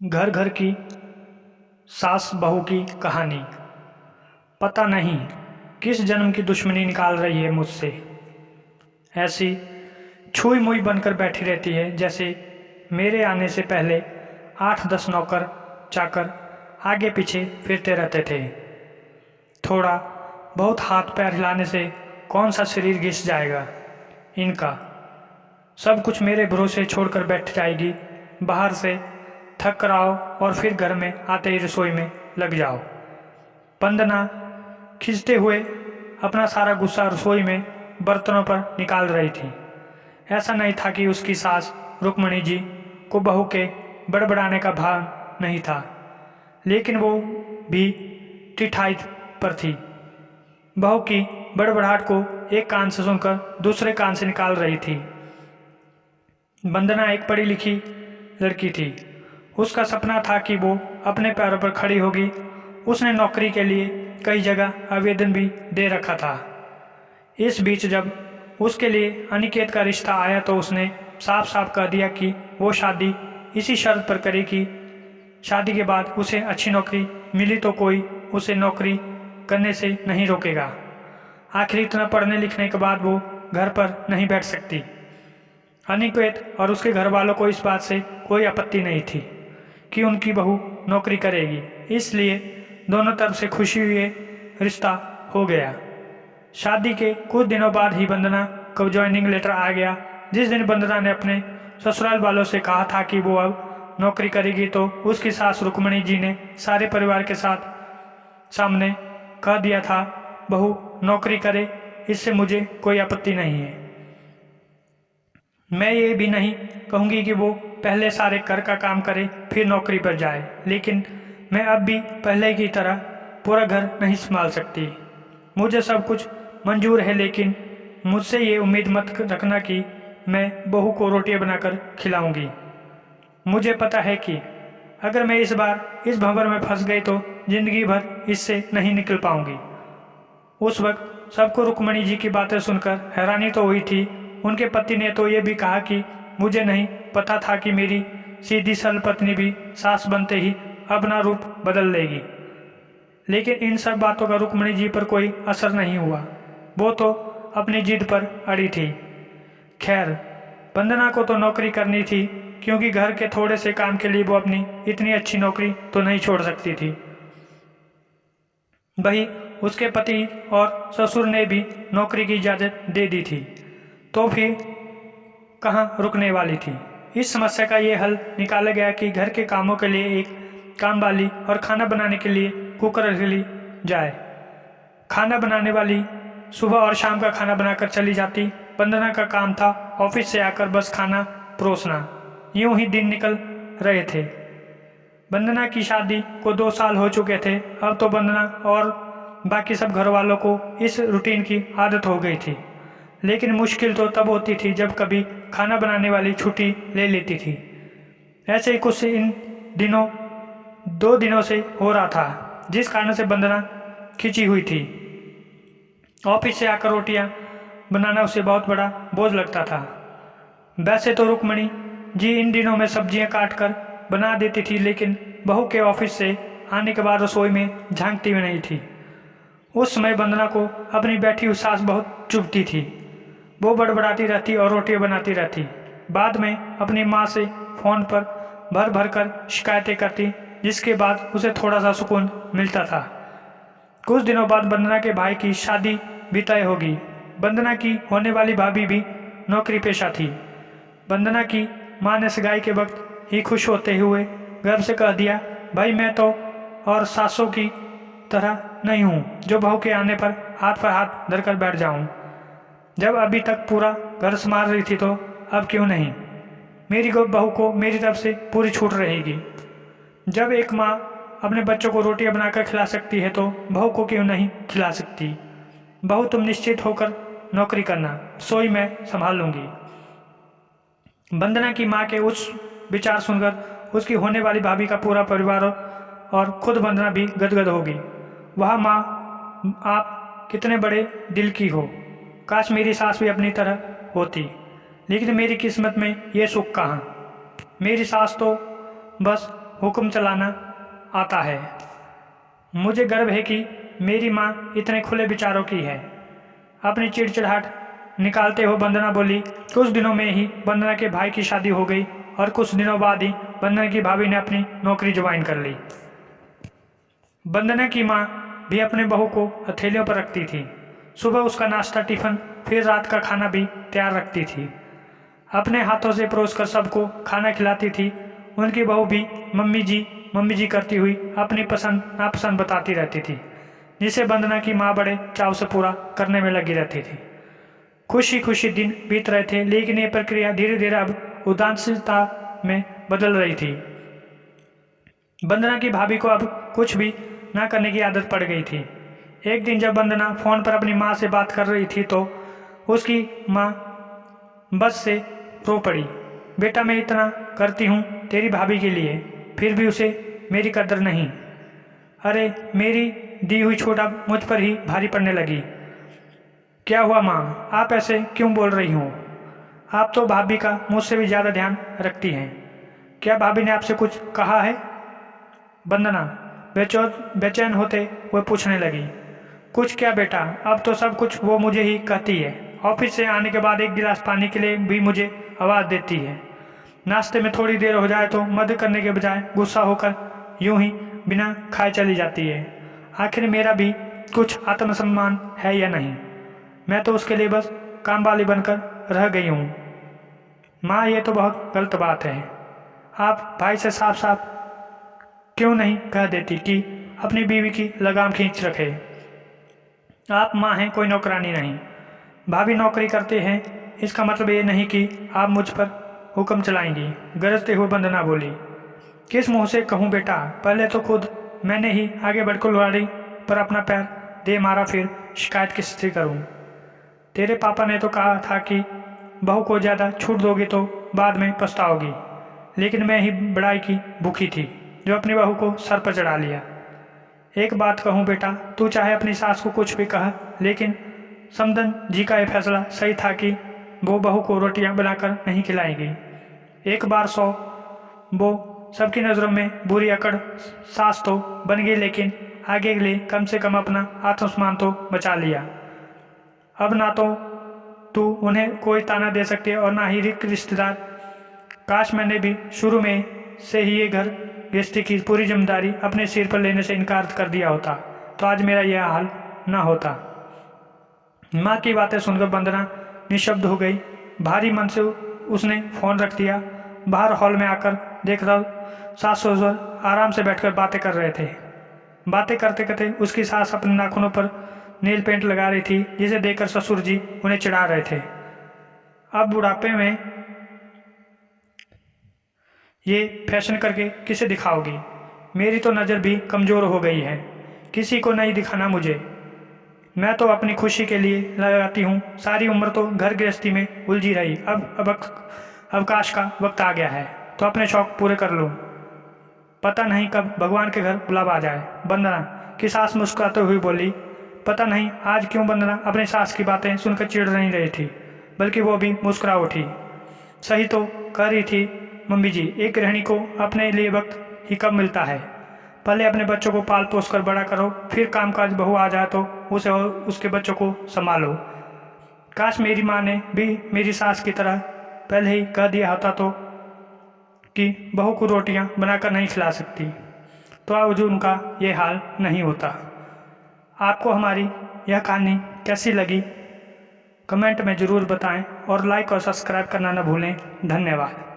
घर घर की सास बहू की कहानी। पता नहीं किस जन्म की दुश्मनी निकाल रही है मुझसे। ऐसी छुई मुई बनकर बैठी रहती है जैसे मेरे आने से पहले 8-10 नौकर चाकर आगे पीछे फिरते रहते थे। थोड़ा बहुत हाथ पैर हिलाने से कौन सा शरीर घिस जाएगा इनका। सब कुछ मेरे भरोसे छोड़कर बैठ जाएगी। बाहर से थक कर आओ और फिर घर में आते ही रसोई में लग जाओ। वंदना खींचते हुए अपना सारा गुस्सा रसोई में बर्तनों पर निकाल रही थी। ऐसा नहीं था कि उसकी सास रुक्मणी जी को बहू के बड़बड़ाने का भान नहीं था, लेकिन वो भी ठिठाई पर थी। बहू की बड़बड़ाहट को एक कान से सुनकर दूसरे कान से निकाल रही थी। वंदना एक पढ़ी लिखी लड़की थी। उसका सपना था कि वो अपने पैरों पर खड़ी होगी। उसने नौकरी के लिए कई जगह आवेदन भी दे रखा था। इस बीच जब उसके लिए अनिकेत का रिश्ता आया तो उसने साफ साफ कह दिया कि वो शादी इसी शर्त पर करेगी, शादी के बाद उसे अच्छी नौकरी मिली तो कोई उसे नौकरी करने से नहीं रोकेगा। आखिर इतना पढ़ने लिखने के बाद वो घर पर नहीं बैठ सकती। अनिकेत और उसके घर वालों को इस बात से कोई आपत्ति नहीं थी कि उनकी बहू नौकरी करेगी, इसलिए दोनों तरफ से खुशी हुए रिश्ता हो गया। शादी के कुछ दिनों बाद ही वंदना को ज्वाइनिंग लेटर आ गया। जिस दिन वंदना ने अपने ससुराल वालों से कहा था कि वो अब नौकरी करेगी तो उसकी सास रुक्मणी जी ने सारे परिवार के सामने कह दिया था, बहू नौकरी करे, इससे मुझे कोई आपत्ति नहीं है। मैं ये भी नहीं कहूँगी कि वो पहले सारे घर का काम करे फिर नौकरी पर जाए, लेकिन मैं अब भी पहले की तरह पूरा घर नहीं संभाल सकती। मुझे सब कुछ मंजूर है, लेकिन मुझसे ये उम्मीद मत रखना कि मैं बहू को रोटियां बनाकर खिलाऊंगी। मुझे पता है कि अगर मैं इस बार इस भंवर में फंस गई तो जिंदगी भर इससे नहीं निकल पाऊंगी। उस वक्त सबको रुक्मणी जी की बातें सुनकर हैरानी तो हुई थी। उनके पति ने तो ये भी कहा कि मुझे नहीं पता था कि मेरी सीधी सरल पत्नी भी सास बनते ही अपना रूप बदल लेगी। लेकिन इन सब बातों का रुक्मणी जी पर कोई असर नहीं हुआ। वो तो अपनी जिद पर अड़ी थी। खैर, वंदना को तो नौकरी करनी थी, क्योंकि घर के थोड़े से काम के लिए वो अपनी इतनी अच्छी नौकरी तो नहीं छोड़ सकती थी। वही उसके पति और ससुर ने भी नौकरी की इजाज़त दे दी थी, तो फिर कहाँ रुकने वाली थी। इस समस्या का ये हल निकाला गया कि घर के कामों के लिए एक काम वाली और खाना बनाने के लिए कुकर रख ली जाए। खाना बनाने वाली सुबह और शाम का खाना बनाकर चली जाती। वंदना का काम था ऑफिस से आकर बस खाना परोसना। यूं ही दिन निकल रहे थे। वंदना की शादी को 2 साल हो चुके थे। अब तो वंदना और बाकी सब घर वालों को इस रूटीन की आदत हो गई थी, लेकिन मुश्किल तो तब होती थी जब कभी खाना बनाने वाली छुट्टी ले लेती थी। ऐसे ही कुछ इन दिनों 2 दिनों से हो रहा था, जिस कारण से वंदना खिंची हुई थी। ऑफिस से आकर रोटियां बनाना उसे बहुत बड़ा बोझ लगता था। वैसे तो रुक्मणी जी इन दिनों में सब्जियां काट कर बना देती थी, लेकिन बहू के ऑफिस से आने के बाद रसोई में झांकती भी नहीं थी। उस समय वंदना को अपनी बैठी हुई सास बहुत चुभती थी। वो बड़बड़ाती रहती और रोटियां बनाती रहती। बाद में अपनी माँ से फ़ोन पर भर भर कर शिकायतें करती, जिसके बाद उसे थोड़ा सा सुकून मिलता था। कुछ दिनों बाद वंदना के भाई की शादी भी तय होगी। वंदना की होने वाली भाभी भी नौकरी पेशा थी। वंदना की माँ ने सगाई के वक्त ही खुश होते हुए गर्व से कह दिया, भाई मैं तो और सासों की तरह नहीं हूँ जो बहू के आने पर हाथ धरकर बैठ जाऊँ। जब अभी तक पूरा घर संभाल रही थी तो अब क्यों नहीं। मेरी बहू को मेरी तरफ से पूरी छूट रहेगी। जब एक माँ अपने बच्चों को रोटियां बनाकर खिला सकती है तो बहू को क्यों नहीं खिला सकती। बहू तुम निश्चित होकर नौकरी करना, रसोई मैं संभाल लूंगी। वंदना की माँ के उस विचार सुनकर उसकी होने वाली भाभी का पूरा परिवार और खुद वंदना भी गदगद होगी। वह माँ, आप कितने बड़े दिल की हो। काश मेरी सास भी अपनी तरह होती, लेकिन मेरी किस्मत में ये सुख कहाँ। मेरी सास तो बस हुक्म चलाना आता है। मुझे गर्व है कि मेरी माँ इतने खुले विचारों की है। अपनी चिड़चिड़ाहट निकालते हुए वंदना बोली, कुछ दिनों में ही वंदना के भाई की शादी हो गई और कुछ दिनों बाद ही वंदना की भाभी ने अपनी नौकरी ज्वाइन कर ली। वंदना की माँ भी अपने बहू को हथेलियों पर रखती थी। सुबह उसका नाश्ता, टिफिन, फिर रात का खाना भी तैयार रखती थी। अपने हाथों से परोस कर सबको खाना खिलाती थी। उनकी बहू भी मम्मी जी करती हुई अपनी पसंद नापसंद बताती रहती थी, जिसे वंदना की माँ बड़े चाव से पूरा करने में लगी रहती थी। खुशी खुशी दिन बीत रहे थे, लेकिन ये प्रक्रिया धीरे धीरे अब उदासीनता में बदल रही थी। वंदना की भाभी को अब कुछ भी ना करने की आदत पड़ गई थी। एक दिन जब वंदना फ़ोन पर अपनी माँ से बात कर रही थी तो उसकी माँ बस से रो पड़ी। बेटा, मैं इतना करती हूँ तेरी भाभी के लिए, फिर भी उसे मेरी कदर नहीं। अरे, मेरी दी हुई छूट अब मुझ पर ही भारी पड़ने लगी। क्या हुआ माँ, आप ऐसे क्यों बोल रही हो? आप तो भाभी का मुझसे भी ज़्यादा ध्यान रखती हैं। क्या भाभी ने आपसे कुछ कहा है? वंदना बेचैन होते हुए पूछने लगी। कुछ क्या बेटा, अब तो सब कुछ वो मुझे ही कहती है। ऑफिस से आने के बाद एक गिलास पानी के लिए भी मुझे आवाज़ देती है। नाश्ते में थोड़ी देर हो जाए तो मदद करने के बजाय गुस्सा होकर यूं ही बिना खाए चली जाती है। आखिर मेरा भी कुछ आत्मसम्मान है या नहीं? मैं तो उसके लिए बस काम वाली बनकर रह गई हूँ। माँ, ये तो बहुत गलत बात है। आप भाई से साफ साफ क्यों नहीं कह देती कि अपनी बीवी की लगाम खींच रखे? आप माँ हैं, कोई नौकरानी नहीं। भाभी नौकरी करते हैं, इसका मतलब ये नहीं कि आप मुझ पर हुक्म चलाएंगी, गरजते हुए वंदना बोली। किस मुंह से कहूँ बेटा, पहले तो खुद मैंने ही आगे बढ़कर कुल्हाड़ी पर अपना पैर दे मारा, फिर शिकायत किससे करूँ? तेरे पापा ने तो कहा था कि बहू को ज़्यादा छूट दोगे तो बाद में पछताओगी, लेकिन मैं ही बड़ाई की भूखी थी जो अपनी बहू को सर पर चढ़ा लिया। एक बात कहूँ बेटा, तू चाहे अपनी सास को कुछ भी कह, लेकिन समदन जी का यह फैसला सही था कि वो बहू को रोटियां बनाकर नहीं खिलाएगी। एक बार 100 वो सबकी नज़रों में बुरी अकड़ सास तो बन गई, लेकिन आगे के लिए कम से कम अपना आत्मसम्मान तो बचा लिया। अब ना तो तू उन्हें कोई ताना दे सकती है और ना ही रिश्तेदार। काश मैंने भी शुरू में से ही ये घर गृहस्थी की पूरी जिम्मेदारी अपने सिर पर लेने से इनकार कर दिया होता तो आज मेरा यह हाल ना होता। माँ की बातें सुनकर वंदना निशब्द हो गई। भारी मन से उसने फ़ोन रख दिया। बाहर हॉल में आकर देखा सास ससुर आराम से बैठकर बातें कर रहे थे। बातें करते करते उसकी सास अपने नाखूनों पर नेल पेंट लगा रही थी, जिसे देखकर ससुर जी उन्हें चिढ़ा रहे थे। अब बुढ़ापे में ये फैशन करके किसे दिखाओगी? मेरी तो नज़र भी कमज़ोर हो गई है, किसी को नहीं दिखाना मुझे। मैं तो अपनी खुशी के लिए लगाती हूँ, सारी उम्र तो घर गृहस्थी में उलझी रही। अब अवकाश का वक्त आ गया है तो अपने शौक पूरे कर लूँ। पता नहीं कब भगवान के घर बुलावा आ जाए। वंदना की सास मुस्कुराते हुए बोली। पता नहीं आज क्यों वंदना अपनी सास की बातें सुनकर चिढ़ नहीं रही थी, बल्कि वो भी मुस्कुरा उठी। सही तो कह रही थी मम्मी जी, एक गृहिणी को अपने लिए वक्त ही कब मिलता है। पहले अपने बच्चों को पाल पोस कर बड़ा करो, फिर कामकाज बहू आ जाए तो उसे और उसके बच्चों को संभालो। काश मेरी माँ ने भी मेरी सास की तरह पहले ही कह दिया होता तो कि बहू को रोटियां बनाकर नहीं खिला सकती, तो आज उनका ये हाल नहीं होता। आपको हमारी यह कहानी कैसी लगी कमेंट में ज़रूर बताएं और लाइक और सब्सक्राइब करना न भूलें। धन्यवाद।